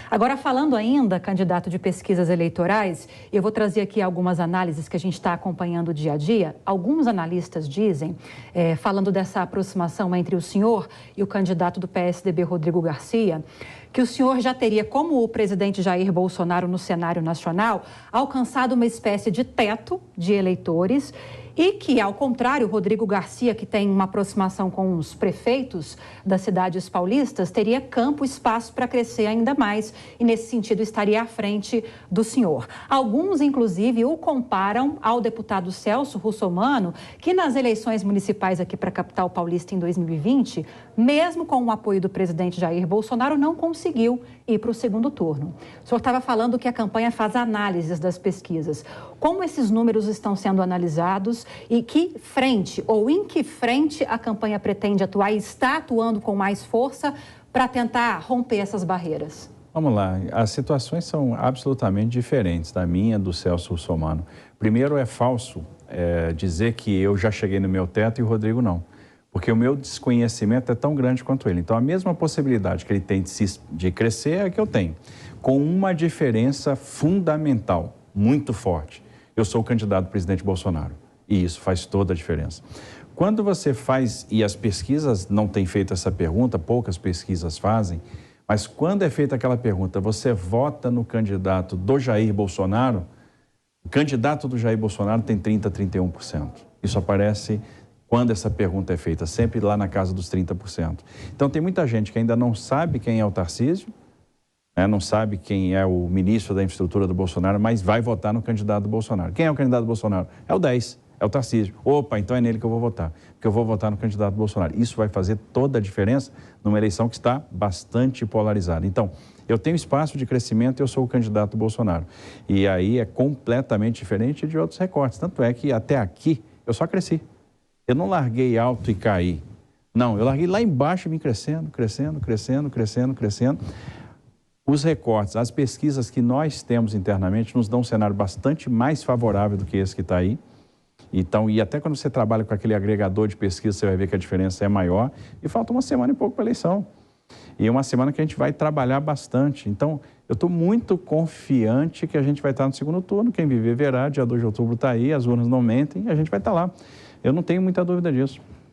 Agora, falando ainda, candidato de pesquisas eleitorais, eu vou trazer aqui algumas análises que a gente está acompanhando dia a dia. Alguns analistas dizem, falando dessa aproximação entre o senhor e o candidato do PSDB, Rodrigo Garcia, que o senhor já teria, como o presidente Jair Bolsonaro no cenário nacional, alcançado uma espécie de teto de eleitores e que, ao contrário, Rodrigo Garcia, que tem uma aproximação com os prefeitos das cidades paulistas, teria campo, espaço para crescer ainda mais e, nesse sentido, estaria à frente do senhor. Alguns, inclusive, o comparam ao deputado Celso Russomano, que nas eleições municipais aqui para a capital paulista em 2020, mesmo com o apoio do presidente Jair Bolsonaro, não conseguiu ir para o segundo turno. O senhor estava falando que a campanha faz análises das pesquisas. Como esses números estão sendo analisados e que frente ou em que frente a campanha pretende atuar e está atuando com mais força para tentar romper essas barreiras? Vamos lá, as situações são absolutamente diferentes da minha, do Celso Russomano. Primeiro, é falso dizer que eu já cheguei no meu teto e o Rodrigo não, porque o meu desconhecimento é tão grande quanto ele. Então, a mesma possibilidade que ele tem de crescer é a que eu tenho, com uma diferença fundamental, muito forte. Eu sou o candidato do presidente Bolsonaro e isso faz toda a diferença. Quando você faz, e as pesquisas não têm feito essa pergunta, poucas pesquisas fazem, mas quando é feita aquela pergunta, você vota no candidato do Jair Bolsonaro, o candidato do Jair Bolsonaro tem 30%, 31%. Isso aparece quando essa pergunta é feita, sempre lá na casa dos 30%. Então, tem muita gente que ainda não sabe quem é o Tarcísio, não sabe quem é o ministro da infraestrutura do Bolsonaro, mas vai votar no candidato do Bolsonaro. Quem é o candidato do Bolsonaro? É o 10, é o Tarcísio. Opa, então é nele que eu vou votar, porque eu vou votar no candidato do Bolsonaro. Isso vai fazer toda a diferença numa eleição que está bastante polarizada. Então, eu tenho espaço de crescimento e eu sou o candidato do Bolsonaro. E aí é completamente diferente de outros recortes. Tanto é que até aqui eu só cresci. Eu não larguei alto e caí. Não, eu larguei lá embaixo e vim crescendo, crescendo, crescendo, crescendo, crescendo. Os recortes, as pesquisas que nós temos internamente nos dão um cenário bastante mais favorável do que esse que está aí. Então, e até quando você trabalha com aquele agregador de pesquisa, você vai ver que a diferença é maior. E falta uma semana e pouco para a eleição. E é uma semana que a gente vai trabalhar bastante. Então, eu estou muito confiante que a gente vai estar no segundo turno. Quem viver verá, dia 2 de outubro está aí, as urnas não mentem e a gente vai estar lá. Eu não tenho muita dúvida disso.